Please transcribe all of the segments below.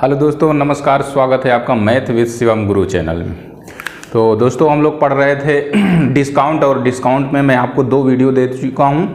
Hello दोस्तों, नमस्कार। स्वागत है आपका math with Shivam Guru channel में। तो दोस्तों, हम लोग पढ़ रहे थे डिस्काउंट, और डिस्काउंट में मैं आपको 2 वीडियो दे चुका हूँ।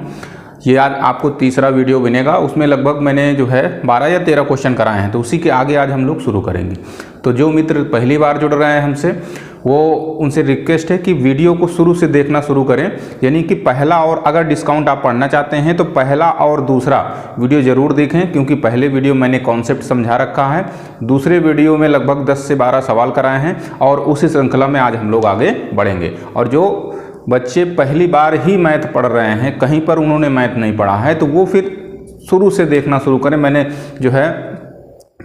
ये आज आपको तीसरा वीडियो बनेगा। उसमें लगभग मैंने जो है 12 या 13 क्वेश्चन कराए हैं, तो उसी के आगे आज हम लोग शुरू करेंगे। तो जो मित्र पहली बार जुड़ रहे हैं हमसे, वो उनसे रिक्वेस्ट है कि वीडियो को शुरू से देखना शुरू करें। यानी कि पहला और अगर डिस्काउंट आप पढ़ना चाहते हैं तो पहला और दूसरा वीडियो ज़रूर देखें, क्योंकि पहले वीडियो मैंने कॉन्सेप्ट समझा रखा है, दूसरे वीडियो में लगभग 10 से 12 सवाल कराए हैं, और उसी श्रृंखला में आज हम लोग आगे बढ़ेंगे। और जो बच्चे पहली बार ही मैथ पढ़ रहे हैं, कहीं पर उन्होंने मैथ नहीं पढ़ा है, तो वो फिर शुरू से देखना शुरू करें। मैंने जो है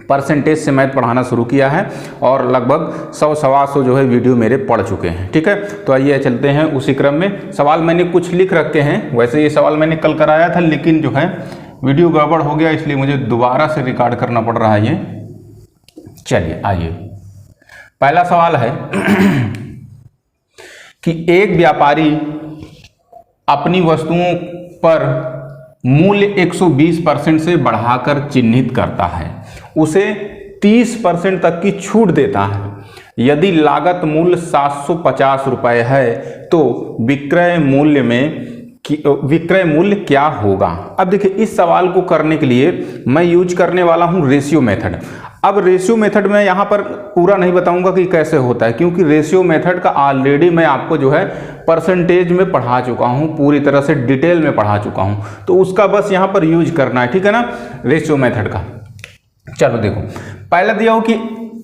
परसेंटेज से मैथ पढ़ाना शुरू किया है, और लगभग 100-125 जो है वीडियो मेरे पढ़ चुके हैं। ठीक है, तो आइए चलते हैं उसी क्रम में। सवाल मैंने कुछ लिख रखे हैं। वैसे ये सवाल मैंने कल कराया था, लेकिन जो है वीडियो गड़बड़ हो गया, इसलिए मुझे दोबारा से रिकॉर्ड करना पड़ रहा है ये। चलिए आइए, पहला सवाल है कि एक व्यापारी अपनी वस्तुओं पर मूल्य 120% से बढ़ाकर चिन्हित करता है, उसे 30% तक की छूट देता है। यदि लागत मूल्य 750 रुपये है तो विक्रय मूल्य क्या होगा। अब देखिए, इस सवाल को करने के लिए मैं यूज करने वाला हूं रेशियो मेथड। अब रेशियो मेथड में यहाँ पर पूरा नहीं बताऊंगा कि कैसे होता है, क्योंकि रेशियो मेथड का ऑलरेडी मैं आपको जो है परसेंटेज में पढ़ा चुका हूँ, पूरी तरह से डिटेल में पढ़ा चुका हूँ, तो उसका बस यहाँ पर यूज करना है। ठीक है ना, रेशियो मेथड का। चलो देखो, पहले दिया हो कि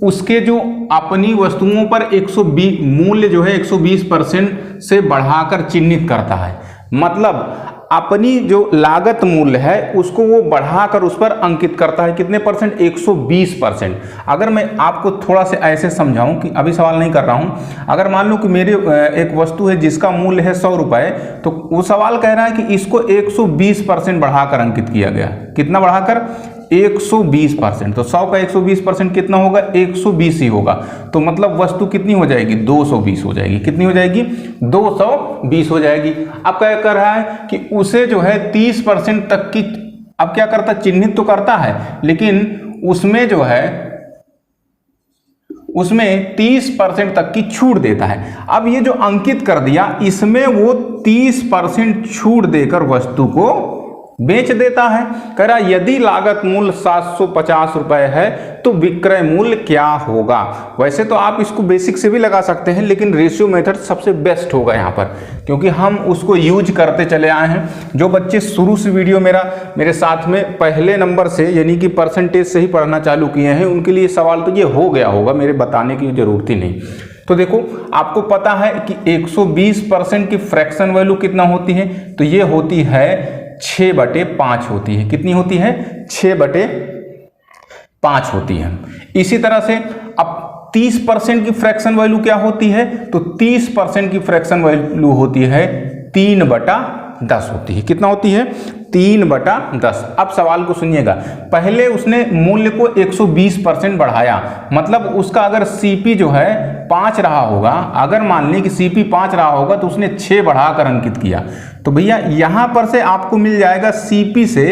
उसके जो अपनी वस्तुओं पर 120 मूल्य जो है 120% से बढ़ाकर चिन्हित करता है, मतलब अपनी जो लागत मूल्य है उसको वो बढ़ाकर उस पर अंकित करता है। कितने परसेंट? 120%। अगर मैं आपको थोड़ा से ऐसे समझाऊं कि अभी सवाल नहीं कर रहा हूं, अगर मान लो कि मेरी एक वस्तु है जिसका मूल्य है 100 रुपये, तो वो सवाल कह रहा है कि इसको 120% बढ़ाकर अंकित किया गया। कितना बढ़ाकर? 120%। तो 100 का 120% कितना होगा? 120 ही होगा। तो मतलब वस्तु कितनी हो जाएगी? 220 हो जाएगी। कितनी हो जाएगी? 220 हो जाएगी। अब क्या कर रहा है कि उसे जो है 30% तक की, अब क्या करता, चिन्हित तो करता है, लेकिन उसमें जो है उसमें 30% तक की छूट देता है। अब ये जो अंकित कर दिया, इसमें वो 30% छूट देकर वस्तु को बेच देता है। कह रहा यदि लागत मूल्य 750 रुपये है तो विक्रय मूल्य क्या होगा। वैसे तो आप इसको बेसिक से भी लगा सकते हैं, लेकिन रेशियो मेथड सबसे बेस्ट होगा यहाँ पर, क्योंकि हम उसको यूज करते चले आए हैं। जो बच्चे शुरू से वीडियो मेरे साथ में पहले नंबर से, यानी कि परसेंटेज से ही पढ़ना चालू किए हैं, उनके लिए सवाल तो ये हो गया होगा, मेरे बताने की जरूरत ही नहीं। तो देखो, आपको पता है कि 120% की फ्रैक्शन वैल्यू कितना होती है, तो ये होती है 6/5 होती है। कितनी होती है? 6/5 होती है। इसी तरह से अब 30% की फ्रैक्शन वैल्यू क्या होती है, तो 30% की फ्रैक्शन वैल्यू होती है 3/10 होती है। कितना होती है? 3/10। अब सवाल को सुनिएगा, पहले उसने मूल्य को 120% बढ़ाया, मतलब उसका अगर सीपी जो है 5 रहा होगा, अगर मान लें कि सीपी 5 रहा होगा, तो उसने 6 बढ़ाकर अंकित किया। तो भैया यहां पर से आपको मिल जाएगा सीपी से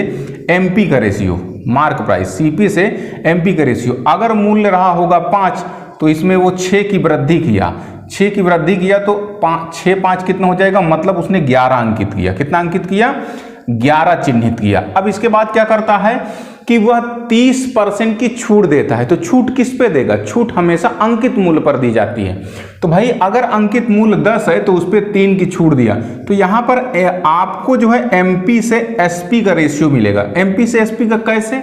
एमपी का रेशियो, मार्क प्राइस, सीपी से एमपी का रेशियो। अगर मूल्य रहा होगा 5, तो इसमें वो 6 की वृद्धि किया, 6 की वृद्धि किया, तो 6×5 कितना हो जाएगा, मतलब उसने 11 अंकित किया। कितना अंकित किया? 11 चिन्हित किया। अब इसके बाद क्या करता है कि वह 30% की छूट देता है। तो छूट किस पे देगा? छूट हमेशा अंकित मूल्य पर दी जाती है। तो भाई अगर अंकित मूल्य 10 है तो उस पर 3 की छूट दिया, तो यहां पर आपको जो है एमपी से एसपी का रेशियो मिलेगा। एमपी से एसपी का कैसे?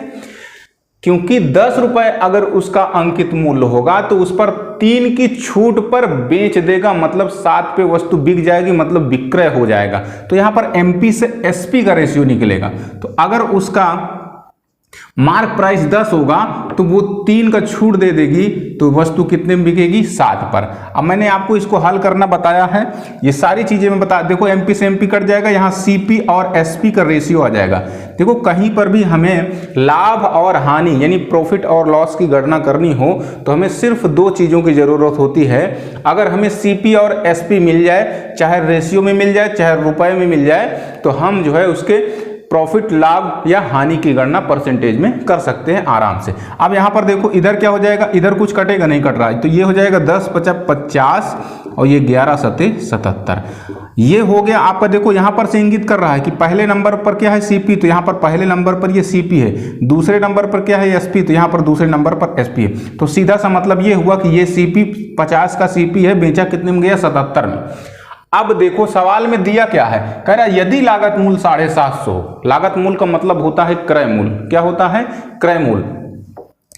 क्योंकि 10 रुपए अगर उसका अंकित मूल्य होगा, तो उस पर 3 की छूट पर बेच देगा, मतलब 7 पे वस्तु बिक जाएगी, मतलब विक्रय हो जाएगा। तो यहां पर एमपी से एसपी का रेशियो निकलेगा। तो अगर उसका मार्क प्राइस 10 होगा, तो वो 3 का छूट दे देगी, तो वस्तु कितने में बिकेगी? 7 पर। अब मैंने आपको इसको हल करना बताया है, ये सारी चीजें मैं बता, देखो एमपी से एमपी कट जाएगा, यहाँ सीपी और एसपी का रेशियो आ जाएगा। देखो कहीं पर भी हमें लाभ और हानि यानी प्रॉफिट और लॉस की गणना करनी हो, तो हमें सिर्फ 2 चीजों की जरूरत होती है। अगर हमें सीपी और एसपी मिल जाए, चाहे रेशियो में मिल जाए चाहे रुपए में मिल जाए, तो हम जो है उसके प्रॉफिट, लाभ या हानि की गणना परसेंटेज में कर सकते हैं आराम से। अब यहाँ पर देखो इधर क्या हो जाएगा, इधर कुछ कटेगा नहीं, कट रहा है, तो ये हो जाएगा 10 × 50 और ये 11 × 77। ये हो गया आपका। देखो यहाँ पर से इंगित कर रहा है कि पहले नंबर पर क्या है सीपी, तो यहाँ पर पहले नंबर पर ये सीपी है, दूसरे नंबर पर क्या है एसपी, तो यहाँ पर दूसरे नंबर पर एसपी है। तो सीधा सा मतलब ये हुआ कि ये सीपी 50 का सीपी है, बेचा कितने में गया 77 में। अब देखो सवाल में दिया क्या है, कह रहा है यदि लागत मूल्य 750, लागत मूल्य का मतलब होता है क्रय मूल्य, क्या होता है क्रय मूल्य,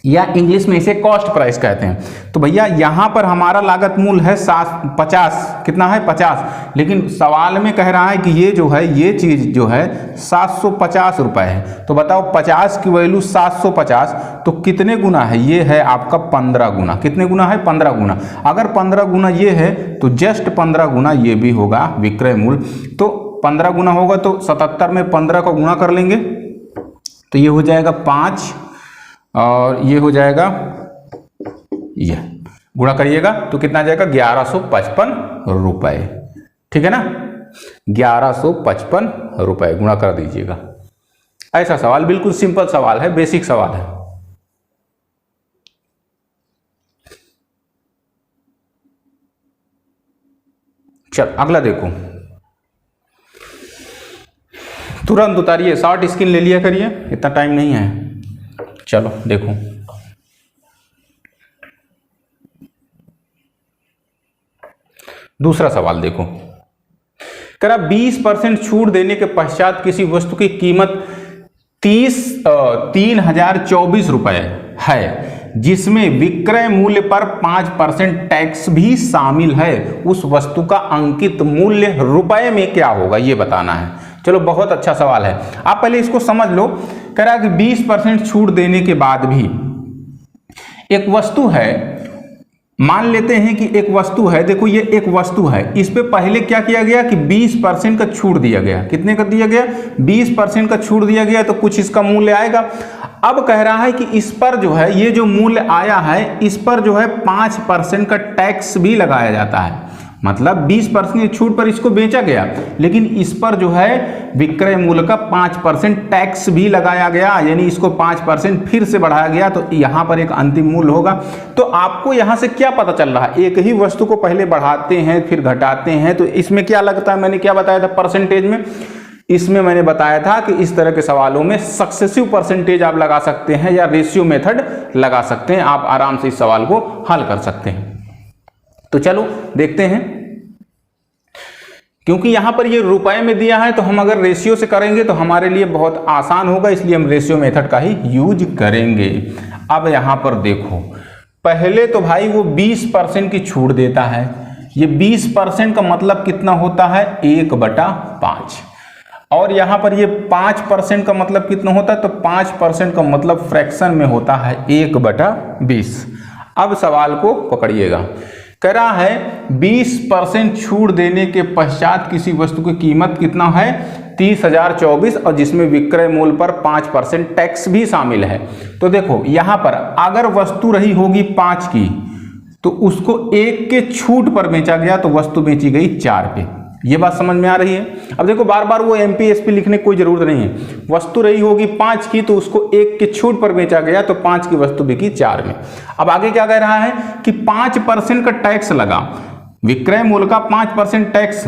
या इंग्लिश में इसे कॉस्ट प्राइस कहते हैं। तो भैया यहां पर हमारा लागत मूल्य है 50, कितना है 50, लेकिन सवाल में कह रहा है कि ये जो है ये चीज जो है 750 रुपए है। तो बताओ 50 की वैल्यू 750, तो कितने गुना है, ये है आपका 15 गुना। कितने गुना है 15 गुना। अगर 15 गुना ये है तो जस्ट 15 गुना ये भी होगा विक्रय मूल्य। तो 15 गुना होगा तो 77 में 15 का गुणा कर लेंगे, तो ये हो जाएगा 5 और ये हो जाएगा, ये गुणा करिएगा तो कितना जाएगा 1155 रुपए। ठीक है ना, 1155 रुपए गुणा कर दीजिएगा। ऐसा सवाल, बिल्कुल सिंपल सवाल है, बेसिक सवाल है। चल अगला देखो, तुरंत उतारिए, शॉर्ट स्क्रीन ले लिया करिए, इतना टाइम नहीं है। चलो देखो, दूसरा सवाल देखो, कह रहा 20% छूट देने के पश्चात किसी वस्तु की कीमत 3024 रुपए है, जिसमें विक्रय मूल्य पर 5% टैक्स भी शामिल है, उस वस्तु का अंकित मूल्य रुपए में क्या होगा ये बताना है। चलो बहुत अच्छा सवाल है, आप पहले इसको समझ लो। कह रहा कि 20% छूट देने के बाद भी एक वस्तु है, मान लेते हैं कि एक वस्तु है, देखो ये एक वस्तु है, इस पे पहले क्या किया गया कि 20% का छूट दिया गया। कितने का दिया गया 20% का छूट दिया गया, तो कुछ इसका मूल्य आएगा। अब कह रहा है कि इस पर जो है ये जो मूल्य आया है इस पर जो है 5% का टैक्स भी लगाया जाता है। मतलब 20% की छूट पर इसको बेचा गया, लेकिन इस पर जो है विक्रय मूल्य का 5% टैक्स भी लगाया गया, यानी इसको 5% फिर से बढ़ाया गया, तो यहाँ पर एक अंतिम मूल्य होगा। तो आपको यहाँ से क्या पता चल रहा है, एक ही वस्तु को पहले बढ़ाते हैं फिर घटाते हैं, तो इसमें क्या लगता है, मैंने क्या बताया था परसेंटेज में, इसमें मैंने बताया था कि इस तरह के सवालों में सक्सेसिव परसेंटेज आप लगा सकते हैं या रेशियो मेथड लगा सकते हैं, आप आराम से इस सवाल को हल कर सकते हैं। तो चलो देखते हैं, क्योंकि यहां पर ये रुपए में दिया है तो हम अगर रेशियो से करेंगे तो हमारे लिए बहुत आसान होगा, इसलिए हम रेशियो मेथड का ही यूज करेंगे। अब यहां पर देखो, पहले तो भाई वो 20% की छूट देता है, ये 20% का मतलब कितना होता है 1/5, और यहां पर ये 5% का मतलब कितना होता है, तो 5% का मतलब फ्रैक्शन में होता है 1/20। अब सवाल को पकड़िएगा, कह रहा है 20% छूट देने के पश्चात किसी वस्तु की कीमत कितना है 30,024, और जिसमें विक्रय मूल्य पर 5% टैक्स भी शामिल है। तो देखो यहां पर अगर वस्तु रही होगी 5 की, तो उसको 1 के छूट पर बेचा गया, तो वस्तु बेची गई 4 पे। ये बात समझ में आ रही है। अब देखो बार बार वो एमपीएसपी लिखने की कोई जरूरत नहीं है, वस्तु रही होगी 5 की, तो उसको 1 के छूट पर बेचा गया, तो 5 की वस्तु बिकी 4 में। अब आगे क्या कह रहा है कि 5% का टैक्स लगा, विक्रय मूल्य का 5% टैक्स,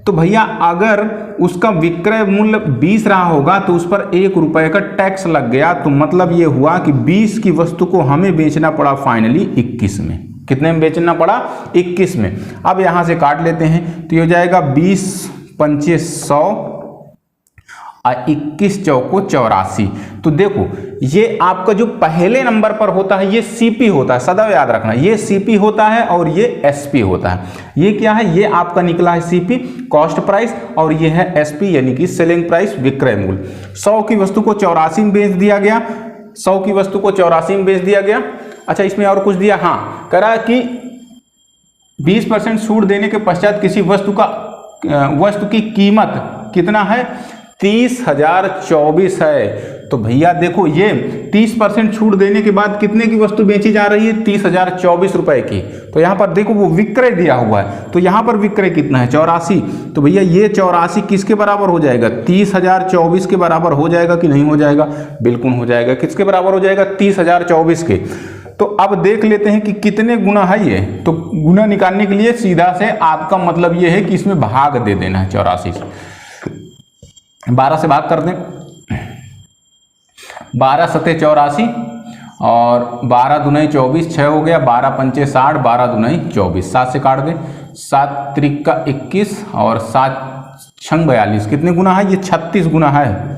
तो भैया अगर उसका विक्रय मूल्य 20 रहा होगा तो उस पर 1 रुपए का टैक्स लग गया, तो मतलब ये हुआ कि 20 की वस्तु को हमें बेचना पड़ा फाइनली 21 में। कितने में बेचना पड़ा 21 में। अब यहां से काट लेते हैं, तो ये हो जाएगा 20 पंचे 100 और 21 चौको 84। तो देखो ये आपका जो पहले नंबर पर होता है ये सीपी होता है, सदैव याद रखना, ये सीपी होता है और ये एसपी होता है। ये क्या है, ये आपका निकला है सीपी कॉस्ट प्राइस, और ये है एसपी यानी कि सेलिंग प्राइस विक्रय मूल्य। 100 की वस्तु को 84 में बेच दिया गया, 100 की वस्तु को 84 में बेच दिया गया। अच्छा इसमें और कुछ दिया, हाँ करा कि 20% छूट देने के पश्चात किसी वस्तु की कीमत कितना है 30,024 है। तो भैया देखो ये 30% छूट देने के बाद कितने की वस्तु बेची जा रही है 30,024 रुपए की। तो यहाँ पर देखो वो विक्रय दिया हुआ है, तो यहाँ पर विक्रय कितना है 84। तो भैया ये 84 किसके बराबर हो जाएगा 30,024 के बराबर हो जाएगा कि नहीं हो जाएगा, बिल्कुल हो जाएगा। किसके बराबर हो जाएगा 30,024 के। तो अब देख लेते हैं कि कितने गुना है ये। तो गुना निकालने के लिए सीधा से आपका मतलब ये है कि इसमें भाग दे देना है 84 से। 12 से भाग कर दें, 12 सते 84 और 12 दुनाई 24, 6 हो गया, 12 पंचे 60, 12 दुनाई 24, 7 से काट दें, 7 त्रिका 21 और 7 छंग 42। कितने गुना है ये 36 गुना है।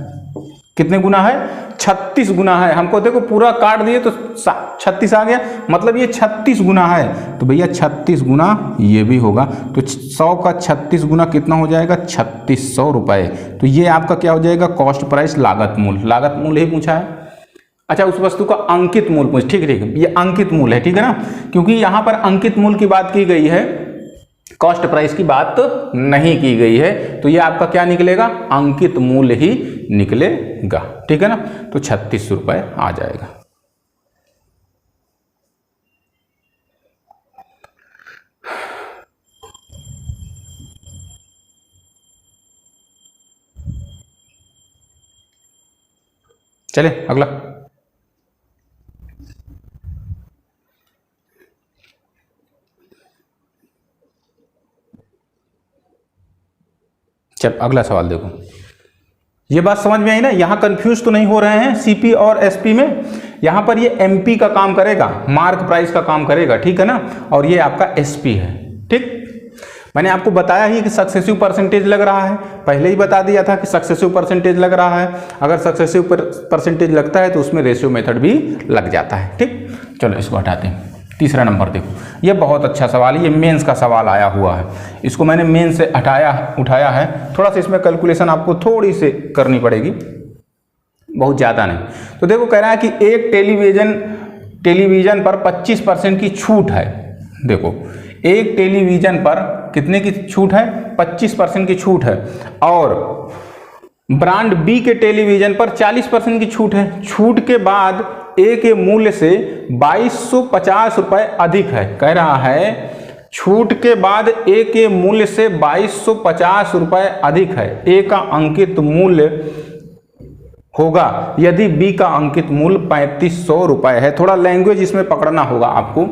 कितने गुना है 36 गुना है। हमको देखो पूरा काट दिए तो 36 आ गया, मतलब ये 36 गुना है। तो भैया 36 गुना ये भी होगा, तो 100 का 36 गुना कितना हो जाएगा 3600 रुपये। तो ये आपका क्या हो जाएगा कॉस्ट प्राइस, लागत मूल्य। लागत मूल्य ही पूछा है। अच्छा उस वस्तु का अंकित मूल्य पूछ, ठीक है ये अंकित मूल्य है, ठीक है ना, क्योंकि यहाँ पर अंकित मूल्य की बात की गई है, कॉस्ट प्राइस की बात नहीं की गई है। तो ये आपका क्या निकलेगा अंकित मूल्य ही निकलेगा, ठीक है ना। तो 3600 रुपये आ जाएगा। चले अगला। चल अगला सवाल देखो, ये बात समझ में आई ना, यहां कंफ्यूज तो नहीं हो रहे हैं सीपी और एसपी में। यहां पर ये एमपी का काम करेगा, मार्क प्राइस का काम करेगा, ठीक है ना, और ये आपका एसपी है। ठीक, मैंने आपको बताया ही कि सक्सेसिव परसेंटेज लग रहा है, पहले ही बता दिया था कि सक्सेसिव परसेंटेज लग रहा है। अगर सक्सेसिव परसेंटेज लगता है तो उसमें रेशियो मेथड भी लग जाता है। ठीक, चलो इसको हटाते हैं। तीसरा नंबर देखो, ये बहुत अच्छा सवाल है, ये मेंस का सवाल आया हुआ है, इसको मैंने मेंस से उठाया है। थोड़ा सा इसमें कैलकुलेशन आपको थोड़ी सी करनी पड़ेगी, बहुत ज़्यादा नहीं। तो देखो कह रहा है कि एक टेलीविज़न पर 25% की छूट है। देखो एक टेलीविज़न पर कितने की छूट है 25% की छूट है, और ब्रांड बी के टेलीविज़न पर 40% की छूट है। छूट के बाद ए के मूल्य से 2250 रुपये अधिक है। कह रहा है छूट के बाद ए के मूल्य से 2250 रुपये अधिक है। ए का अंकित मूल्य होगा यदि बी का अंकित मूल्य 3500 रुपये है। थोड़ा लैंग्वेज इसमें पकड़ना होगा आपको।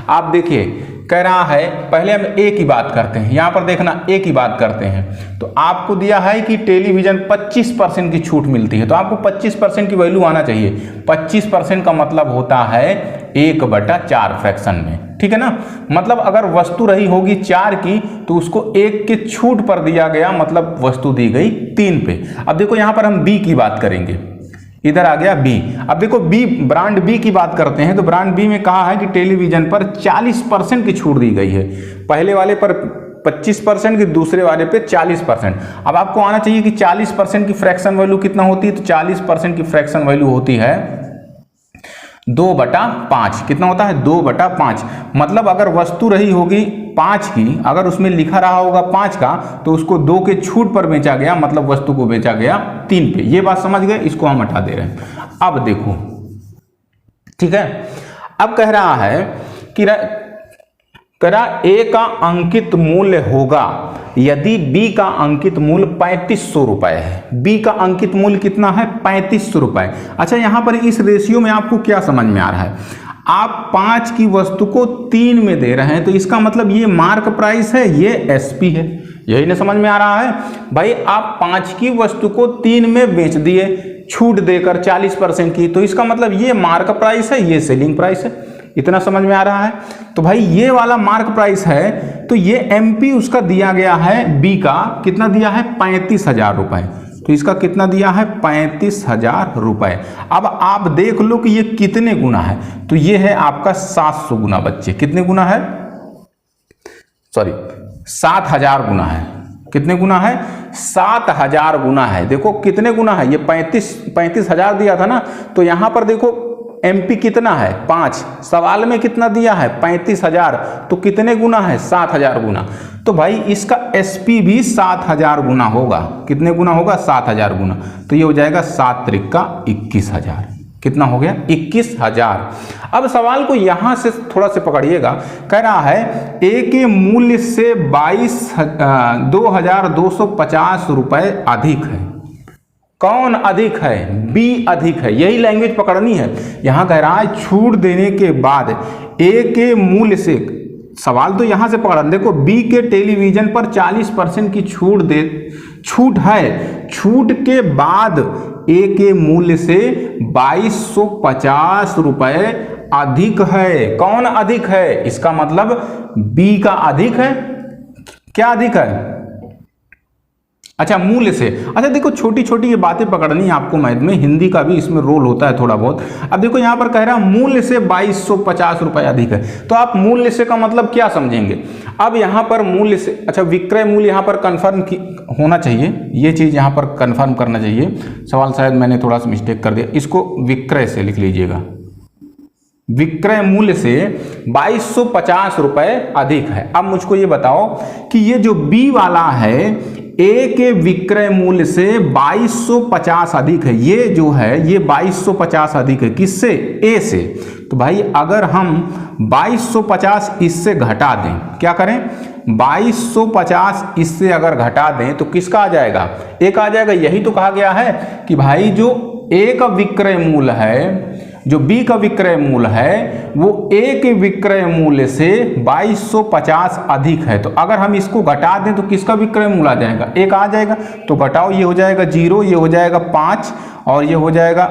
आप देखिए कह रहा है, पहले हम ए की बात करते हैं, यहां पर देखना ए की बात करते हैं। तो आपको दिया है कि टेलीविजन 25% की छूट मिलती है, तो आपको 25% की वैल्यू आना चाहिए। 25% का मतलब होता है 1/4 फ्रैक्शन में, ठीक है ना। मतलब अगर वस्तु रही होगी 4 की तो उसको 1 के छूट पर दिया गया, मतलब वस्तु दी गई 3 पे। अब देखो यहां पर हम बी की बात करेंगे, इधर आ गया बी। अब देखो बी, ब्रांड बी की बात करते हैं, तो ब्रांड बी में कहा है कि टेलीविजन पर 40% की छूट दी गई है। पहले वाले पर 25% की, दूसरे वाले पे 40%। अब आपको आना चाहिए कि 40% की फ्रैक्शन वैल्यू कितना होती है, तो 40% की फ्रैक्शन वैल्यू होती है 2/5। कितना होता है 2/5। मतलब अगर वस्तु रही होगी 5 की, अगर उसमें लिखा रहा होगा 5 का, तो उसको 2 के छूट पर बेचा गया, मतलब वस्तु को बेचा गया 3 पे। ये बात समझ गए, इसको हम हटा दे रहे हैं। अब देखो ठीक है, अब कह रहा है कि ए का अंकित मूल्य होगा यदि बी का अंकित मूल्य 3500 रुपये है। बी का अंकित मूल्य कितना है 3500 रुपये। अच्छा यहां पर इस रेशियो में आपको क्या समझ में आ रहा है, आप 5 की वस्तु को 3 में दे रहे हैं, तो इसका मतलब ये मार्क प्राइस है, ये एसपी है। यही ना समझ में आ रहा है भाई, आप 5 की वस्तु को 3 में बेच दिए छूट देकर 40% की, तो इसका मतलब ये मार्क प्राइस है, ये सेलिंग प्राइस है। इतना समझ में आ रहा है। तो भाई ये वाला मार्क प्राइस है, तो ये एमपी उसका दिया गया है, बी का कितना दिया है 35,000 रुपये। तो इसका कितना दिया है 35,000 रुपये। अब आप देख लो कि ये कितने गुना है, तो ये है आपका 700 गुना। बच्चे कितने गुना है, सॉरी 7000 गुना है। कितने गुना है 7000 गुना है। देखो कितने गुना है, ये 35,000 दिया था ना, तो यहां पर देखो एमपी कितना है 5, सवाल में कितना दिया है 35,000, तो कितने गुना है 7000 गुना। तो भाई इसका एसपी भी 7000 गुना होगा। कितने गुना होगा 7000 गुना। तो ये हो जाएगा 7 त्रिका 21,000। कितना हो गया 21,000। अब सवाल को यहां से थोड़ा से पकड़िएगा, कह रहा है ए के मूल्य से 2,250 रुपए अधिक है। कौन अधिक है? बी अधिक है। यही लैंग्वेज पकड़नी है। यहां कह रहा है छूट देने के बाद ए के मूल्य से, सवाल तो यहां से पकड़ना, देखो बी के टेलीविजन पर 40% की छूट है, छूट के बाद ए के मूल्य से 2250 रुपए अधिक है। कौन अधिक है? इसका मतलब बी का अधिक है। क्या अधिक है? अच्छा, मूल्य से। अच्छा देखो, छोटी छोटी ये बातें पकड़नी है आपको मैथ में, हिंदी का भी इसमें रोल होता है थोड़ा बहुत। अब देखो यहाँ पर कह रहा है मूल्य से 2250 रुपए अधिक है, तो आप मूल्य से का मतलब क्या समझेंगे? अब यहाँ पर मूल्य से, अच्छा विक्रय मूल्य यहाँ पर कंफर्म होना चाहिए, ये चीज़ यहाँ पर कंफर्म करना चाहिए। सवाल शायद मैंने थोड़ा सा मिस्टेक कर दिया, इसको विक्रय से लिख लीजिएगा। विक्रय मूल्य से 2250 रुपए अधिक है। अब मुझको ये बताओ कि ये जो बी वाला है, ए के विक्रय मूल्य से 2250 अधिक है, ये जो है ये 2250 अधिक है किससे? ए से। तो भाई अगर हम 2250 इससे घटा दें, क्या करें? 2250 इससे अगर घटा दें तो किसका आ जाएगा? ए का आ जाएगा। यही तो कहा गया है कि भाई जो ए का विक्रय मूल्य है, जो बी का विक्रय मूल्य है, वो ए के विक्रय मूल्य से 2250 अधिक है। तो अगर हम इसको घटा दें तो किसका विक्रय मूल्य आ जाएगा? ए का आ जाएगा। तो घटाओ, ये हो जाएगा 0, ये हो जाएगा 5 और ये हो जाएगा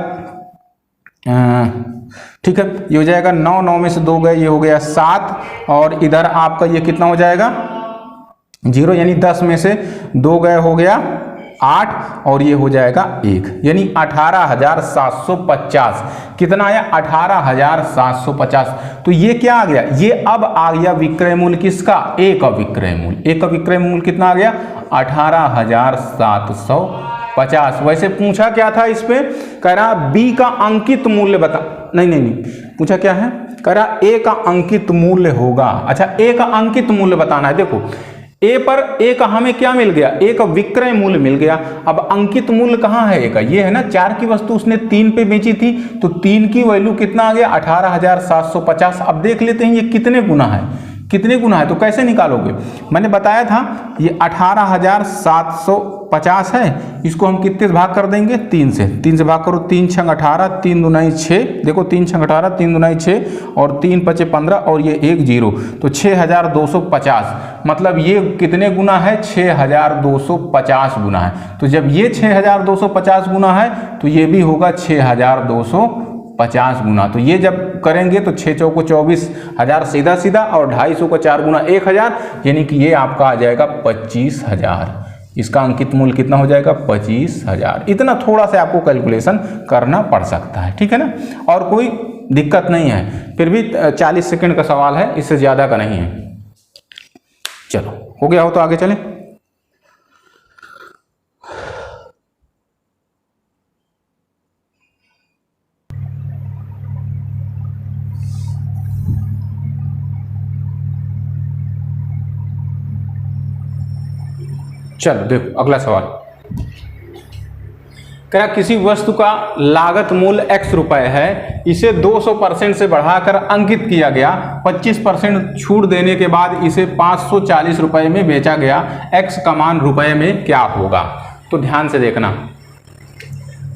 ठीक है, ये हो जाएगा 9, 9 में से 2 गए, ये हो गया 7 और इधर आपका ये कितना हो जाएगा 0, यानी 10 में से 2 गए, हो गया 8 और ये हो जाएगा 1, यानी 18,750। कितना आया? 18,750। तो ये क्या आ गया? ये अब आ गया विक्रय मूल्य किसका? ए का विक्रय मूल्य। ए का विक्रय मूल्य कितना आ गया? 18,750। वैसे पूछा क्या था इस पे? कह रहा बी का अंकित मूल्य बता, नहीं पूछा क्या है? कह रहा ए का अंकित मूल्य होगा। अच्छा, ए का अंकित मूल्य बताना है। देखो ए पर ए का हमें क्या मिल गया? ए का विक्रय मूल्य मिल गया। अब अंकित मूल्य कहाँ है ए का? ये है ना, 4 की वस्तु उसने 3 पे बेची थी, तो 3 की वैल्यू कितना आ गया? 18,750। अब देख लेते हैं ये कितने गुना है, कितने गुना है, तो कैसे निकालोगे? मैंने बताया था ये 18,750 है, इसको हम कितने से भाग कर देंगे? 3 से। 3 से भाग करो, 3 छंग 18, 3 दूनाई 6, देखो 3 छंग 18, 3 दूनाई 6 और 3 पचे 15 और ये 1 0, तो 6,250। मतलब ये कितने गुना है? 6,250 गुना है। तो जब ये 6,250 गुना है तो ये भी होगा 6,250 गुना। तो ये जब करेंगे तो 6 चौको 24,000 सीधा सीधा और 250 को 4 गुना 1,000, यानी कि ये आपका आ जाएगा 25,000। इसका अंकित मूल्य कितना हो जाएगा? 25,000। इतना थोड़ा सा आपको कैलकुलेशन करना पड़ सकता है, ठीक है ना, और कोई दिक्कत नहीं है। फिर भी 40 सेकंड का सवाल है, इससे ज़्यादा का नहीं है। चलो हो गया हो तो आगे चलें। चलो देखो अगला सवाल। क्या किसी वस्तु का लागत मूल्य x रुपए है, इसे 200% से बढ़ाकर अंकित किया गया, 25% छूट देने के बाद इसे 540 रुपए में बेचा गया, x का मान रुपए में क्या होगा? तो ध्यान से देखना,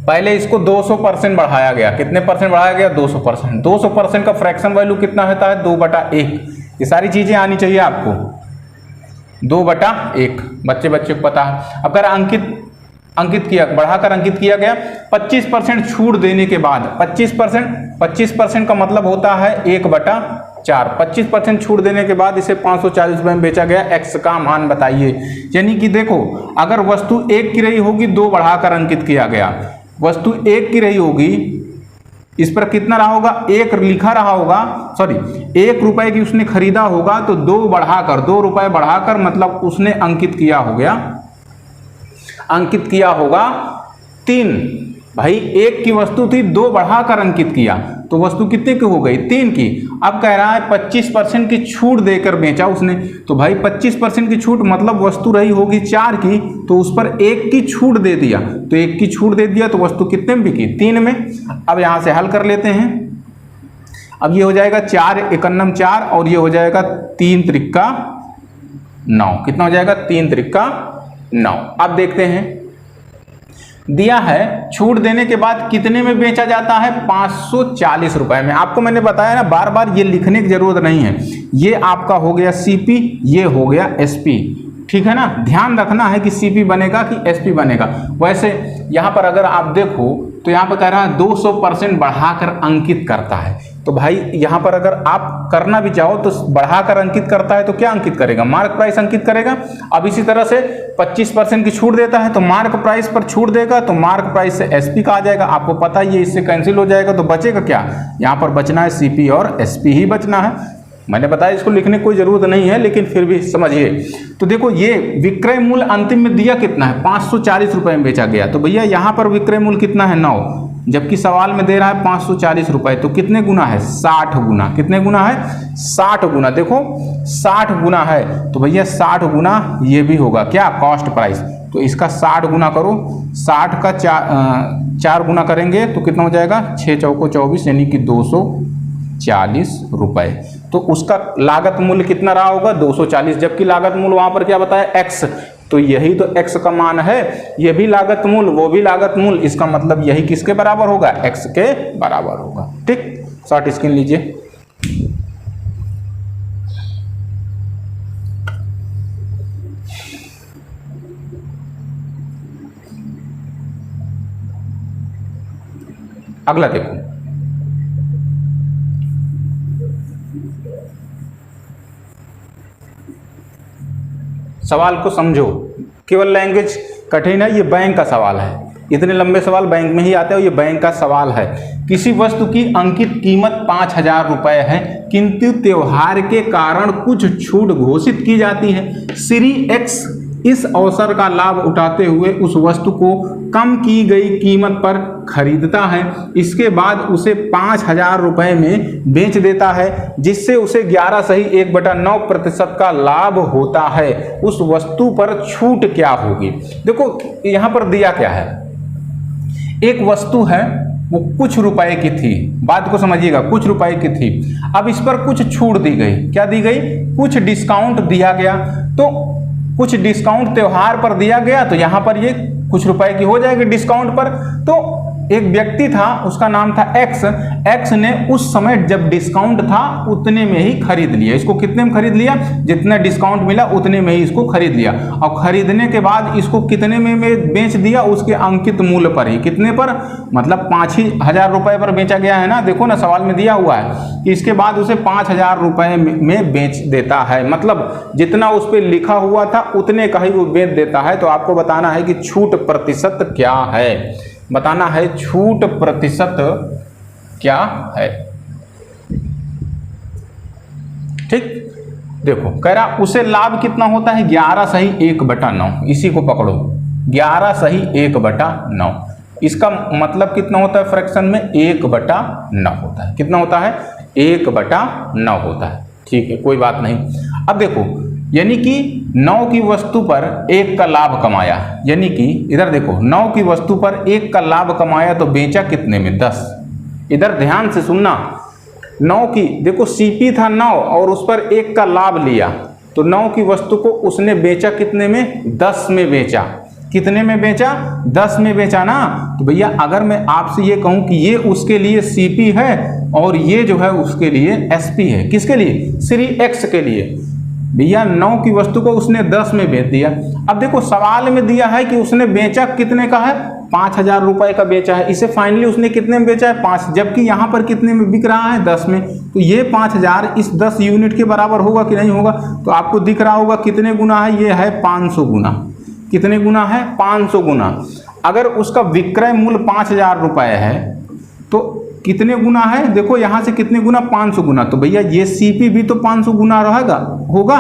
पहले इसको 200% बढ़ाया गया। कितने परसेंट बढ़ाया गया? 200%। 200% का फ्रैक्शन वैल्यू कितना होता है? 2/1। ये सारी चीजें आनी चाहिए आपको। 2/1 बच्चे को पता है। अब अगर अंकित किया, बढ़ाकर अंकित किया गया, 25% छूट देने के बाद, 25% का मतलब होता है 1/4। 25% छूट देने के बाद इसे 540 रुपये में बेचा गया, x का मान बताइए। यानी कि देखो, अगर वस्तु 1 की रही होगी, 2 बढ़ाकर अंकित किया गया, वस्तु 1 की रही होगी, इस पर कितना रहा होगा? 1 लिखा रहा होगा, सॉरी 1 रुपए की उसने खरीदा होगा, तो 2 रुपए बढ़ाकर मतलब उसने अंकित किया हो गया, अंकित किया होगा 3। भाई 1 की वस्तु थी, 2 बढ़ाकर अंकित किया, तो वस्तु कितने की हो गई, 3 की। अब कह रहा है 25% की छूट देकर बेचा उसने, तो भाई 25% की छूट मतलब वस्तु रही होगी 4 की, तो उस पर 1 की छूट दे दिया, तो 1 की छूट दे दिया तो वस्तु कितने में बिकी, 3 में। अब यहाँ से हल कर लेते हैं। अब ये हो जाएगा 4 एकन्नम 4 और ये हो जाएगा 3 त्रिक्का 9। कितना हो जाएगा, 3 त्रिक्का 9। अब देखते हैं, दिया है छूट देने के बाद कितने में बेचा जाता है, 540 रुपए में। आपको मैंने बताया ना, बार बार ये लिखने की जरूरत नहीं है। ये आपका हो गया सीपी, ये हो गया एसपी, ठीक है ना। ध्यान रखना है कि सीपी बनेगा कि एसपी बनेगा। वैसे यहाँ पर अगर आप देखो तो यहाँ पर कह रहा है 200% बढ़ाकर अंकित करता है, तो भाई यहाँ पर अगर आप करना भी चाहो तो बढ़ाकर अंकित करता है तो क्या अंकित करेगा, मार्क प्राइस अंकित करेगा। अब इसी तरह से 25% की छूट देता है तो मार्क प्राइस पर छूट देगा, तो मार्क प्राइस से एसपी का आ जाएगा। आपको पता ही है, इससे कैंसिल हो जाएगा, तो बचेगा क्या, यहाँ पर बचना है सीपी और एसपी ही बचना है। मैंने बताया इसको लिखने की कोई जरूरत नहीं है, लेकिन फिर भी समझिए। तो देखो ये विक्रय मूल्य अंतिम में दिया कितना है, 540 रुपए में बेचा गया, तो भैया यहाँ पर विक्रय मूल्य कितना है, 9, जबकि सवाल में दे रहा है 540 रुपए, तो कितने गुना है, 60 गुना। कितने गुना है, 60 गुना। देखो 60 गुना है, तो भैया 60 गुना ये भी होगा क्या, कॉस्ट प्राइस। तो इसका 60 गुना करो, 60 का 4 गुना करेंगे तो कितना हो जाएगा, 6 चौको 24 यानी कि 240 रुपए। तो उसका लागत मूल्य कितना रहा होगा, 240, जबकि लागत मूल्य वहां पर क्या बताया, एक्स, तो यही तो एक्स का मान है, ये भी लागत मूल्य वो भी लागत मूल्य, इसका मतलब यही किसके बराबर होगा, एक्स के बराबर होगा। ठीक, शॉर्ट स्क्रीन लीजिए। अगला देखो, सवाल को समझो, केवल लैंग्वेज कठिन है, ये बैंक का सवाल है। इतने लंबे सवाल बैंक में ही आते हैं, ये बैंक का सवाल है। किसी वस्तु की अंकित कीमत 5000 रुपए है, किंतु त्योहार के कारण कुछ छूट घोषित की जाती है। श्री एक्स इस अवसर का लाभ उठाते हुए उस वस्तु को कम की गई कीमत पर खरीदता है, इसके बाद उसे 5000 रुपए में बेच देता है, जिससे उसे 11.1/9% का लाभ होता है। उस वस्तु पर छूट क्या होगी। देखो यहां पर दिया क्या है, एक वस्तु है वो कुछ रुपए की थी, बात को समझिएगा, कुछ रुपए की थी। अब इस पर कुछ छूट दी गई, क्या दी गई, कुछ डिस्काउंट दिया गया। तो कुछ डिस्काउंट त्योहार पर दिया गया, तो यहां पर ये कुछ रुपए की हो जाएगी डिस्काउंट पर। तो एक व्यक्ति था, उसका नाम था एक्स, एक्स ने उस समय जब डिस्काउंट था उतने में ही खरीद लिया। इसको कितने में खरीद लिया, जितना डिस्काउंट मिला उतने में ही इसको खरीद लिया। और खरीदने के बाद इसको कितने में बेच दिया, उसके अंकित मूल्य पर ही। कितने पर, मतलब 5000 रुपए पर बेचा गया है ना, देखो ना सवाल में दिया हुआ है कि इसके बाद उसे 5000 रुपए में बेच देता है, मतलब जितना उस पर लिखा हुआ था उतने का ही वो बेच देता है। तो आपको बताना है कि छूट प्रतिशत क्या है, बताना है छूट प्रतिशत क्या है। ठीक, देखो कह रहा उसे लाभ कितना होता है, 11 सही 1/9, इसी को पकड़ो, 11 सही 1/9। इसका मतलब कितना होता है, फ्रैक्शन में 1/9 होता है। कितना होता है, 1/9 होता है। ठीक है, कोई बात नहीं। अब देखो, यानी कि 9 की वस्तु पर 1 का लाभ कमाया, यानी कि इधर देखो 9 की वस्तु पर 1 का लाभ कमाया तो बेचा कितने में, 10। इधर ध्यान से सुनना, 9 की देखो सीपी था 9 और उस पर 1 का लाभ लिया, तो 9 की वस्तु को उसने बेचा कितने में, 10 में बेचा। कितने में बेचा, 10 में बेचा ना। तो भैया अगर मैं आपसे ये कहूं कि ये उसके लिए सीपी है और ये जो है उसके लिए एसपी है, किसके लिए, श्री एक्स के लिए, भैया 9 की वस्तु को उसने 10 में बेच दिया। अब देखो सवाल में दिया है कि उसने बेचा कितने का है, 5000 रुपए का बेचा है। इसे फाइनली उसने कितने में बेचा है, 5, जबकि यहाँ पर कितने में बिक रहा है, 10 में। तो ये 5000 इस 10 यूनिट के बराबर होगा कि नहीं होगा, तो आपको दिख रहा होगा कितने गुना है, ये है 500 गुना। कितने गुना है, 500 गुना। अगर उसका विक्रय मूल्य 5000 रुपए है तो कितने गुना है, देखो यहां से कितने गुना, 500 गुना। तो भैया ये सीपी भी तो 500 गुना रहेगा, होगा।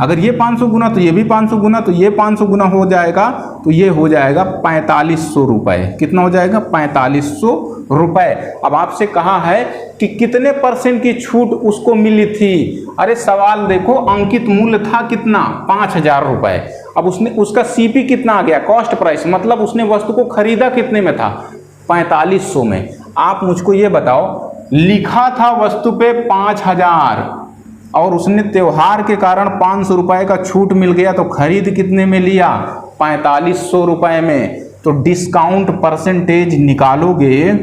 अगर ये 500 गुना तो ये भी 500 गुना, तो ये 500 गुना हो जाएगा, तो ये हो जाएगा 4500 रुपये। कितना हो जाएगा? 4500 रुपये। अब आपसे कहा है कि कितने % की छूट उसको मिली थी। अरे सवाल देखो, अंकित मूल्य था कितना? 5000 रुपये। अब उसने उसका सीपी कितना आ गया? कॉस्ट प्राइस, मतलब उसने वस्तु को खरीदा कितने में था? 4500 में। आप मुझको ये बताओ, लिखा था वस्तु पे 5000 और उसने त्योहार के कारण 500 रुपये का छूट मिल गया, तो खरीद कितने में लिया? 4500 रुपये में। तो डिस्काउंट परसेंटेज निकालोगे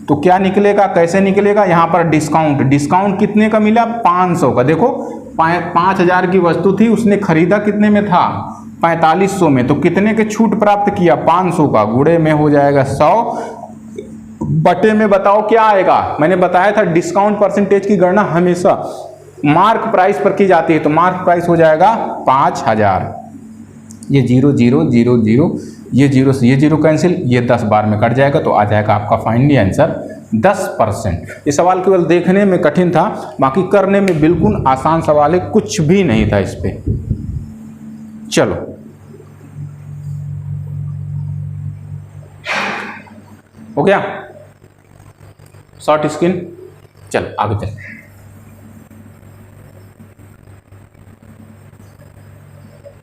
तो क्या निकलेगा? कैसे निकलेगा? यहाँ पर डिस्काउंट कितने का मिला? 500 का। देखो 5000 की वस्तु थी, उसने खरीदा कितने में था? 4500 में। तो कितने के छूट प्राप्त किया? 500 का। गुणे में हो जाएगा 100, बटे में बताओ क्या आएगा? मैंने बताया था डिस्काउंट परसेंटेज की गणना हमेशा मार्क प्राइस पर की जाती है, तो मार्क प्राइस हो जाएगा 5000। ये 0 0 0 0, ये 0 से ये 0 कैंसिल, ये 10 बार में कट जाएगा, तो आ जाएगा आपका फाइनली आंसर 10%। ये सवाल केवल देखने में कठिन था, बाकी करने में बिल्कुल आसान सवाल है, कुछ भी नहीं था इस पे। चलो हो गया शॉर्ट स्क्रीन। चल आगे चल।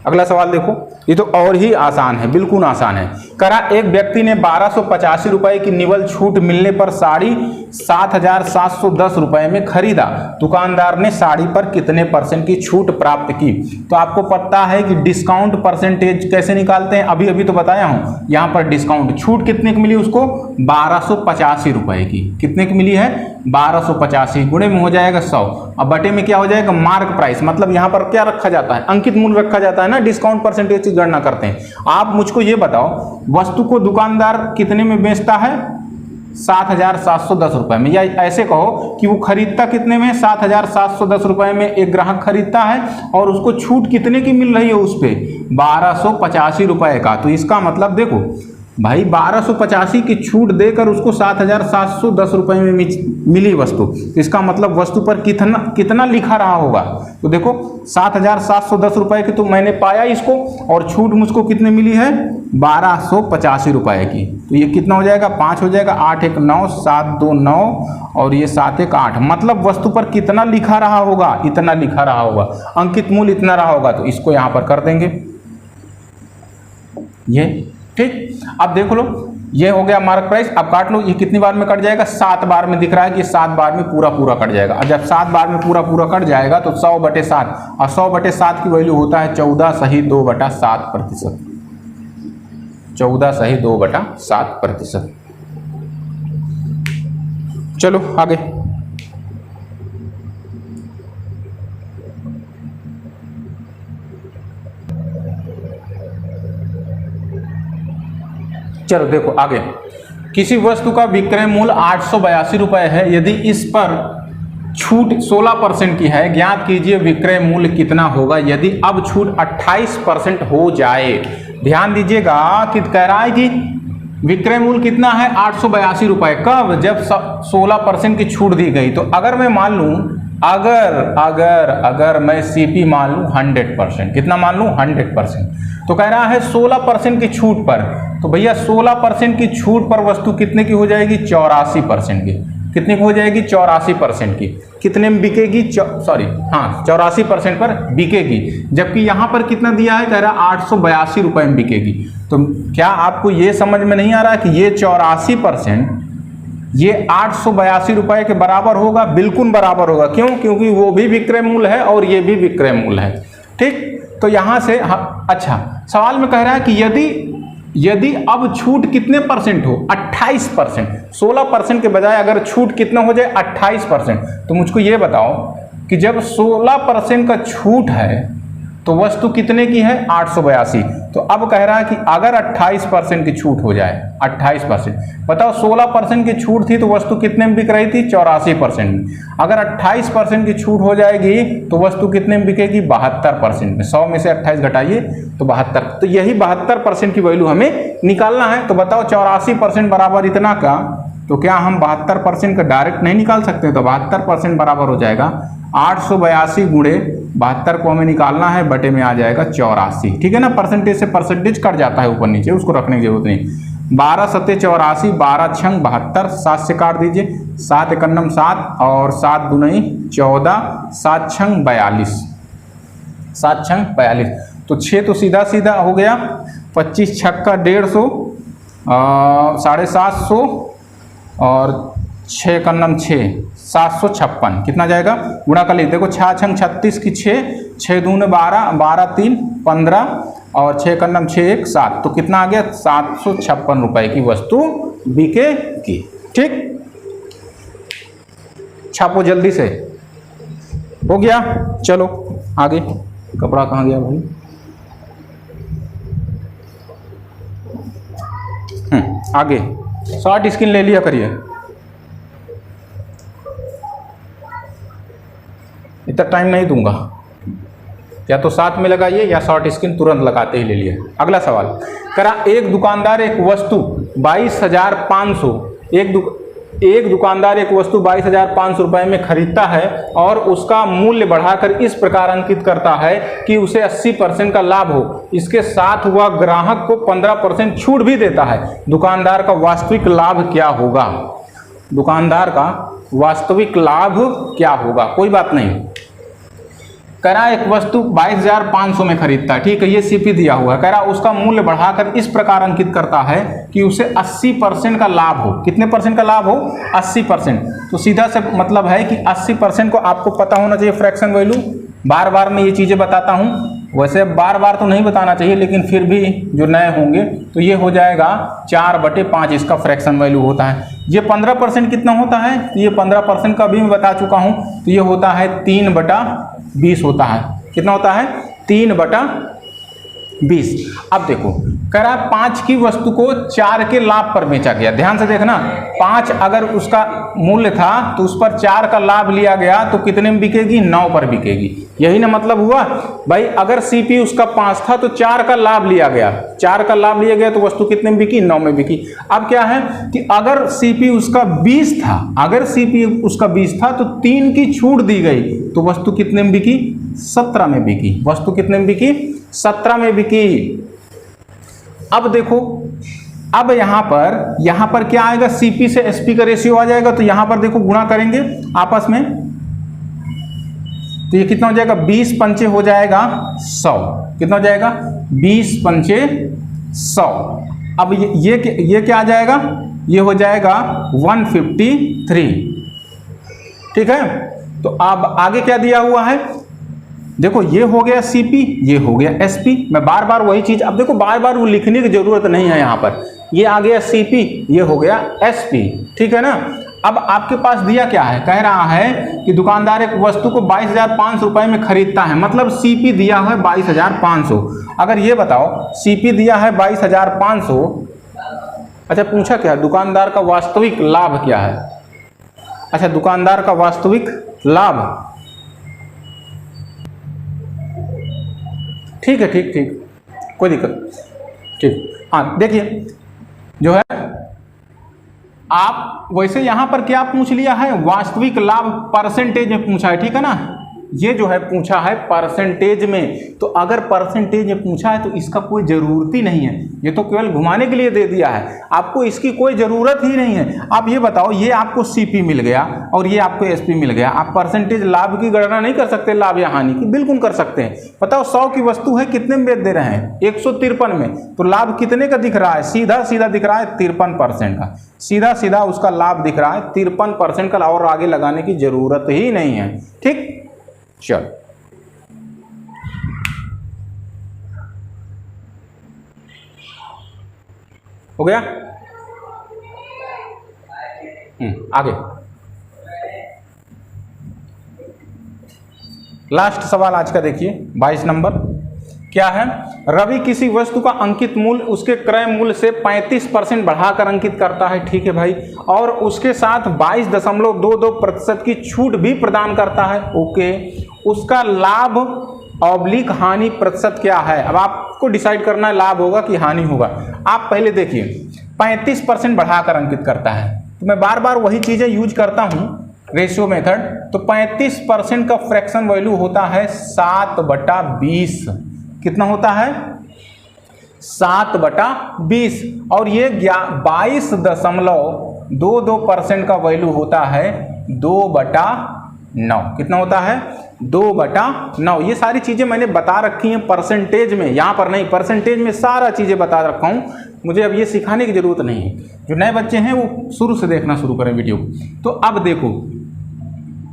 अगला सवाल देखो, ये तो और ही आसान है, बिल्कुल आसान है। करा एक व्यक्ति ने 1285 रुपए की निवल छूट मिलने पर साड़ी 7710 रुपए में खरीदा। दुकानदार ने साड़ी पर कितने % की छूट प्राप्त की? तो आपको पता है कि डिस्काउंट परसेंटेज कैसे निकालते हैं, अभी अभी तो बताया हूं। यहां पर डिस्काउंट छूट कितने की मिली उसको? 1285 रुपए की। कितने की मिली है? 1285। गुणे में हो जाएगा 100, अब बटे में क्या हो जाएगा? Mark price. मतलब यहां पर क्या रखा जाता है? अंकित मूल्य रखा जाता है ना, डिस्काउंट परसेंटेज की गणना करते हैं। आप मुझको ये बताओ, वस्तु को दुकानदार कितने में बेचता है? 7710 रुपए में। या ऐसे कहो कि वो खरीदता कितने में? 7710 रुपए में एक ग्राहक खरीदता है, और उसको छूट कितने की मिल रही है उस पे? 1285 रुपए का। तो इसका मतलब देखो भाई, 1285 की छूट देकर उसको 7710 रुपए में मिली वस्तु, तो इसका मतलब वस्तु पर कितना लिखा रहा होगा? तो देखो 7710 रुपए की तो मैंने पाया इसको, और छूट मुझको कितने मिली है? 1285 रुपए की। तो ये कितना हो जाएगा? 5 हो जाएगा, 8 1 9, 7 2 9, और ये 7 1 8। मतलब वस्तु पर कितना लिखा रहा होगा? इतना लिखा रहा होगा, अंकित मूल्य इतना रहा होगा। तो इसको यहां पर कर देंगे ये, ठीक। अब देख लो, ये हो गया मार्क प्राइस। अब काट लो, ये कितनी बार में कट जाएगा? 7 बार में दिख रहा है कि 7 बार में पूरा कट जाएगा। और जब 7 बार में पूरा कट जाएगा तो 100/7, और 100/7 की वैल्यू होता है 14 सही 2/7%। 14 सही 2/7%। चलो आगे। चलो देखो आगे। किसी वस्तु का विक्रय मूल्य 882 रुपए है, यदि इस पर छूट 16% की है, ज्ञात कीजिए विक्रय मूल्य कितना होगा यदि अब छूट 28% हो जाए। ध्यान दीजिएगा कि कह रहा है कि विक्रय मूल्य कितना है? 882 रुपए। कब? जब 16% की छूट दी गई। तो अगर मैं मान लूं, अगर मैं सीपी मान लूं 100%, कितना मान लूं? 100%। तो कह रहा है 16% की छूट पर, तो भैया 16% की छूट पर वस्तु कितने की हो जाएगी? 84% की। कितने की हो जाएगी? 84% की। कितने में बिकेगी? 84% पर बिकेगी। जबकि यहां पर कितना दिया है? कह रहा 882 रुपए में बिकेगी। तो क्या आपको ये समझ में नहीं आ रहा है कि ये 84% ये 882 रुपए के बराबर होगा? बिल्कुल बराबर होगा। क्यों? क्योंकि वो भी विक्रय मूल्य है और ये भी विक्रय मूल्य है, ठीक। तो यहां से अच्छा, सवाल में कह रहा है कि यदि अब छूट कितने % हो? 28%। 16% के बजाय अगर छूट कितना हो जाए? 28%। तो मुझको ये बताओ कि जब 16% का छूट है तो वस्तु कितने की है? 882। तो अब कह रहा है कि अगर 28% की छूट हो जाए, 28%, बताओ 16% की छूट थी तो वस्तु कितने में बिक रही थी? 84% में। अगर 28% की छूट हो जाएगी तो वस्तु कितने में बिकेगी? 72% में। 100 में से 28 घटाइए तो 72। तो यही 72% की वैल्यू हमें निकालना है। तो बताओ 84% बराबर इतना का, तो क्या हम 72% का डायरेक्ट नहीं निकाल सकते? तो 72% बराबर हो जाएगा 882 गुणे 72 को हमें निकालना है, बटे में आ जाएगा 84, ठीक है ना। परसेंटेज से परसेंटेज कट जाता है ऊपर नीचे, उसको रखने की जरूरत नहीं। 12 सत्ते 84, 12 छंग 72, 7 से काट दीजिए, 7 एकन्नम 7 और 7 दूनी 14, 7 छंग 42, 7 छंग 42, तो 6 तो सीधा सीधा हो गया, 25 छक्का 150, 750 और 6 कन्नम 6, 756, कितना जाएगा गुणा कर लीजिए। देखो 6 छंग 36 की 6 दूने 12, 12 3 15 और 6 कन्नम 6 1 7, तो कितना आ गया 756 रुपए की वस्तु बिकेगी। ठीक, छापो जल्दी से, हो गया। चलो आगे, कपड़ा कहाँ गया भाई? आगे शॉर्ट स्क्रीन ले लिया करिए, इतना टाइम नहीं दूंगा, या तो साथ में लगाइए या शॉर्ट स्क्रीन तुरंत लगाते ही ले लिए। अगला सवाल करा, एक दुकानदार एक वस्तु 22,500, एक दुकानदार एक वस्तु 22,500 रुपए में खरीदता है और उसका मूल्य बढ़ाकर इस प्रकार अंकित करता है कि उसे 80% का लाभ हो। इसके साथ वह ग्राहक को 15% छूट भी देता है। दुकानदार का वास्तविक लाभ क्या होगा? दुकानदार का वास्तविक लाभ क्या होगा? कोई बात नहीं, कह रहा एक वस्तु 22,500 में खरीदता है, ठीक है, ये सीपी दिया हुआ है। कह रहा उसका मूल्य बढ़ाकर इस प्रकार अंकित करता है कि उसे 80% का लाभ हो। कितने परसेंट का लाभ हो? 80%। तो सीधा से मतलब है कि 80% को आपको पता होना चाहिए फ्रैक्शन वैल्यू। बार बार मैं ये चीज़ें बताता हूँ, वैसे बार बार तो नहीं बताना चाहिए, लेकिन फिर भी जो नए होंगे तो ये हो जाएगा 4/5 इसका फ्रैक्शन वैल्यू होता है। ये 15% कितना होता है? तो ये 15% का भी मैं बता चुका हूँ, तो ये होता है 3/20 होता है। कितना होता है? 3/20। अब देखो कह रहा है 5 की वस्तु को 4 के लाभ पर बेचा गया। ध्यान से देखना, 5 अगर उसका मूल्य था तो उस पर 4 का लाभ लिया गया तो कितने में बिकेगी? 9 पर बिकेगी। यही ना मतलब हुआ भाई, अगर सीपी उसका 5 था तो 4 का लाभ लिया गया, 4 का लाभ लिया गया तो वस्तु कितने में बिकी? 9 में बिकी। अब क्या है कि अगर सीपी उसका 20 था, अगर सीपी उसका 20 था तो 3 की छूट दी गई तो वस्तु कितने में बिकी? 17 में बिकी। वस्तु कितने में बिकी? 17 में बिकी। अब देखो, अब यहां पर क्या आएगा? सीपी से एसपी का रेशियो आ जाएगा, तो यहां पर देखो गुणा करेंगे आपस में, तो ये कितना हो जाएगा? 20 पंचे हो जाएगा 100। कितना हो जाएगा? 20 पंचे 100। अब ये क्या आ जाएगा? ये हो जाएगा 153। ठीक है, तो अब आगे क्या दिया हुआ है? देखो ये हो गया सीपी, ये हो गया एसपी। मैं बार बार वही चीज, अब देखो बार बार वो लिखने की जरूरत नहीं है। यहाँ पर ये आ गया सीपी, ये हो गया एसपी, ठीक है ना। अब आपके पास दिया क्या है? कह रहा है कि दुकानदार एक वस्तु को 22,500 रुपए में खरीदता है, मतलब सीपी दिया है 22,500। अगर ये बताओ सीपी दिया है 22,500, अच्छा पूछा क्या? दुकानदार का वास्तविक लाभ क्या है? अच्छा, दुकानदार का वास्तविक लाभ, ठीक है, ठीक, कोई दिक्कत, ठीक। हाँ देखिए, जो है आप वैसे यहां पर क्या पूछ लिया है? वास्तविक लाभ परसेंटेज में पूछा है, ठीक है ना। ये जो है पूछा है परसेंटेज में, तो अगर परसेंटेज में पूछा है तो इसका कोई जरूरत ही नहीं है, ये तो केवल घुमाने के लिए दे दिया है, आपको इसकी कोई जरूरत ही नहीं है। आप ये बताओ, ये आपको सीपी मिल गया और ये आपको एसपी मिल गया, आप परसेंटेज लाभ की गणना नहीं कर सकते? लाभ या हानि की बिल्कुल कर सकते हैं। बताओ 100 की वस्तु है, कितने में बेच दे रहे हैं? 153 में, तो लाभ कितने का दिख रहा है? सीधा सीधा दिख रहा है 53% का, सीधा सीधा उसका लाभ दिख रहा है 53% का, और आगे लगाने की जरूरत ही नहीं है। ठीक, चल हो गया। आगे लास्ट सवाल आज का देखिए, 22 नंबर क्या है? रवि किसी वस्तु का अंकित मूल्य उसके क्रय मूल्य से 35% बढ़ाकर अंकित करता है, ठीक है भाई, और उसके साथ 22.22% की छूट भी प्रदान करता है। ओके, उसका लाभ ऑब्लिक हानि प्रतिशत क्या है? अब आपको डिसाइड करना है लाभ होगा कि हानि होगा। आप पहले देखिए, 35% बढ़ाकर अंकित करता है, तो मैं बार बार वही चीजें यूज करता हूं रेशियो मेथड, तो 35% का फ्रैक्शन वैल्यू होता है 7/20। कितना होता है? 7/20। और ये 22.22% का वैल्यू होता है 2/9। कितना होता है? 2/9। ये सारी चीजें मैंने बता रखी हैं परसेंटेज में, यहां पर नहीं, परसेंटेज में सारा चीजें बता रखा हूं। मुझे अब ये सिखाने की जरूरत नहीं है। जो नए बच्चे हैं वो शुरू से देखना शुरू करें वीडियो। तो अब देखो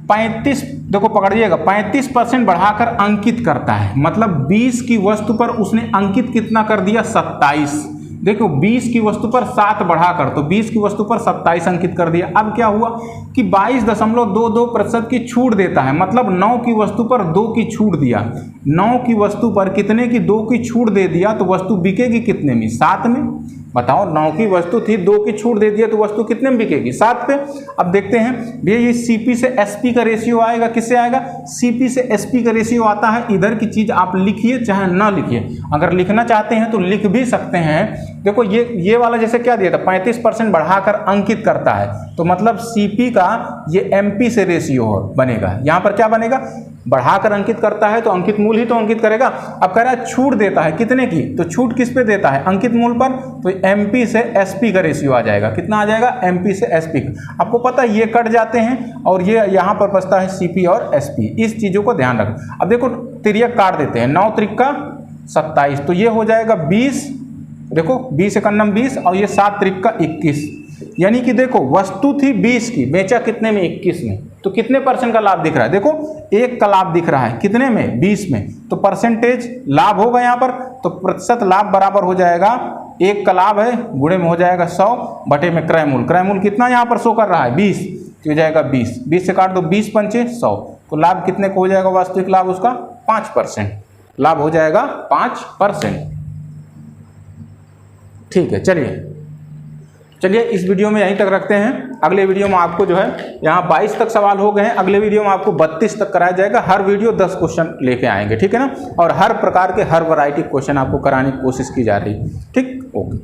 35, देखो पकड़िएगा, 35% बढ़ाकर अंकित करता है, मतलब 20 की वस्तु पर उसने अंकित कितना कर दिया? 27। देखो 20 की वस्तु पर 7 बढ़ाकर, तो 20 की वस्तु पर 27 अंकित कर दिया। अब क्या हुआ कि 22.22% की छूट देता है, मतलब 9 की वस्तु पर 2 की छूट दिया। 9 की वस्तु पर कितने की? 2 की छूट दे दिया, तो वस्तु बिकेगी कितने में? 7 में। बताओ, 9 की वस्तु थी, 2 की छूट दे दिया, तो वस्तु कितने में बिकेगी? 7 पे। अब देखते हैं भैया, ये सीपी से एसपी का रेशियो आएगा, किससे आएगा? सीपी से एसपी का रेशियो आता है। इधर की चीज आप लिखिए चाहे ना लिखिए, अगर लिखना चाहते हैं तो लिख भी सकते हैं। देखो ये वाला जैसे क्या दिया था, 35% बढ़ाकर अंकित करता है, तो मतलब सीपी का ये एमपी से रेशियो बनेगा। यहां पर क्या बनेगा? बढ़ाकर अंकित करता है तो अंकित मूल ही तो अंकित करेगा। अब कह रहा है छूट देता है, कितने की? तो छूट किस पे देता है? अंकित मूल पर। तो एमपी से एसपी का रेशियो आ जाएगा। कितना आ जाएगा? एमपी से एसपी का। आपको पता है ये कट जाते हैं और ये यहाँ पर बचता है सीपी और एसपी। इस चीजों को ध्यान रख। अब देखो तिर्यक काट देते हैं, 9 त्रिका 27, तो ये हो जाएगा 20। देखो 20 एकन्नम 20 और ये 7 त्रिका 21। यानी कि देखो वस्तु थी 20 की, बेचा कितने में? 21 में। तो कितने परसेंट का लाभ दिख रहा है? देखो 1 का लाभ दिख रहा है, कितने में? 20 में। तो परसेंटेज लाभ होगा यहाँ पर, तो प्रतिशत लाभ बराबर हो जाएगा, 1 का लाभ है गुणे में हो जाएगा 100 बटे में क्रय मूल। क्रय मूल कितना यहाँ पर शो कर रहा है? 20, तो हो जाएगा 20। 20 से काट दो, 20 पंचे 100, तो लाभ कितने को हो जाएगा? वास्तविक लाभ उसका 5%। लाभ हो जाएगा 5%। ठीक है, चलिए इस वीडियो में यहीं तक रखते हैं। अगले वीडियो में आपको जो है यहाँ 22 तक सवाल हो गए हैं, अगले वीडियो में आपको 32 तक कराया जाएगा। हर वीडियो 10 क्वेश्चन लेके आएंगे, ठीक है ना? और हर प्रकार के हर वैरायटी क्वेश्चन आपको कराने की कोशिश की जा रही है। ठीक, ओके।